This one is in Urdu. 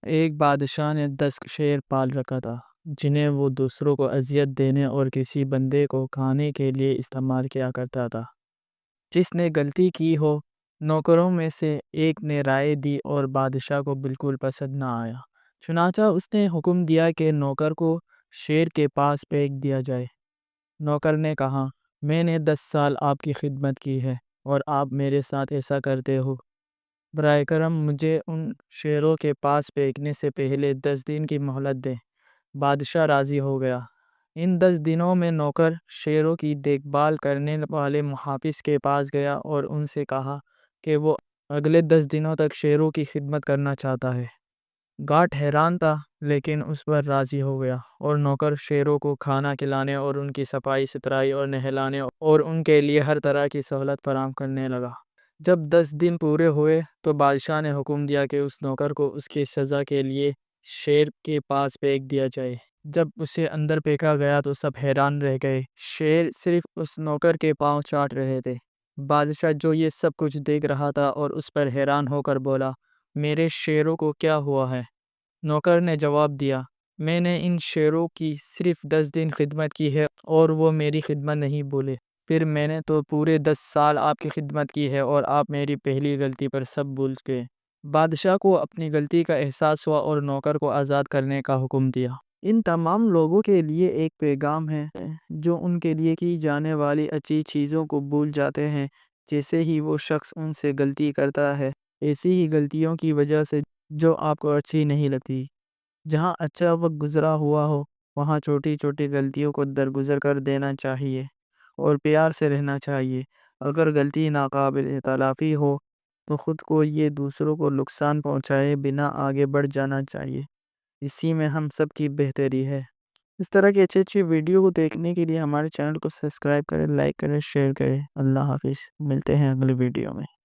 ایک بادشاہ نے 10 شیر پال رکھا تھا جنہیں وہ دوسروں کو اذیت دینے اور کسی بندے کو کھانے کے لیے استعمال کیا کرتا تھا۔ جس نے غلطی کی ہو، نوکروں میں سے ایک نے رائے دی اور بادشاہ کو بالکل پسند نہ آیا۔ چنانچہ اس نے حکم دیا کہ نوکر کو شیر کے پاس پھینک دیا جائے۔ نوکر نے کہا، میں نے 10 سال آپ کی خدمت کی ہے اور آپ میرے ساتھ ایسا کرتے ہو۔ برائے کرم مجھے ان شیروں کے پاس پھینکنے سے پہلے 10 دن کی مہلت دیں۔ بادشاہ راضی ہو گیا۔ ان 10 دنوں میں نوکر شیروں کی دیکھ بھال کرنے والے محافظ کے پاس گیا اور ان سے کہا کہ وہ اگلے 10 دنوں تک شیروں کی خدمت کرنا چاہتا ہے۔ گارڈ حیران تھا لیکن اس پر راضی ہو گیا اور نوکر شیروں کو کھانا کھلانے اور ان کی صفائی ستھرائی اور نہلانے اور ان کے لیے ہر طرح کی سہولت فراہم کرنے لگا۔ جب 10 دن پورے ہوئے تو بادشاہ نے حکم دیا کہ اس نوکر کو اس کی سزا کے لیے شیر کے پاس پھینک دیا جائے۔ جب اسے اندر پھینکا گیا تو سب حیران رہ گئے۔ شیر صرف اس نوکر کے پاؤں چاٹ رہے تھے۔ بادشاہ جو یہ سب کچھ دیکھ رہا تھا اور اس پر حیران ہو کر بولا، میرے شیروں کو کیا ہوا ہے؟ نوکر نے جواب دیا، میں نے ان شیروں کی صرف 10 دن خدمت کی ہے اور وہ میری خدمت نہیں بھولے۔ پھر میں نے تو پورے 10 سال آپ کی خدمت کی ہے اور آپ میری پہلی غلطی پر سب بھول گئے۔ بادشاہ کو اپنی غلطی کا احساس ہوا اور نوکر کو آزاد کرنے کا حکم دیا۔ ان تمام لوگوں کے لیے ایک پیغام ہے جو ان کے لیے کی جانے والی اچھی چیزوں کو بھول جاتے ہیں۔ جیسے ہی وہ شخص ان سے غلطی کرتا ہے، ایسی ہی غلطیوں کی وجہ سے جو آپ کو اچھی نہیں لگتی۔ جہاں اچھا وقت گزرا ہوا ہو، وہاں چھوٹی چھوٹی غلطیوں کو درگزر کر دینا چاہیے اور پیار سے رہنا چاہیے۔ اگر غلطی ناقابل تلافی ہو تو خود کو یہ دوسروں کو نقصان پہنچائے بنا آگے بڑھ جانا چاہیے۔ اسی میں ہم سب کی بہتری ہے۔ اس طرح کی اچھی ویڈیو کو دیکھنے کے لیے ہمارے چینل کو سبسکرائب کریں، لائک کریں، شیئر کریں۔ اللہ حافظ، ملتے ہیں اگلی ویڈیو میں۔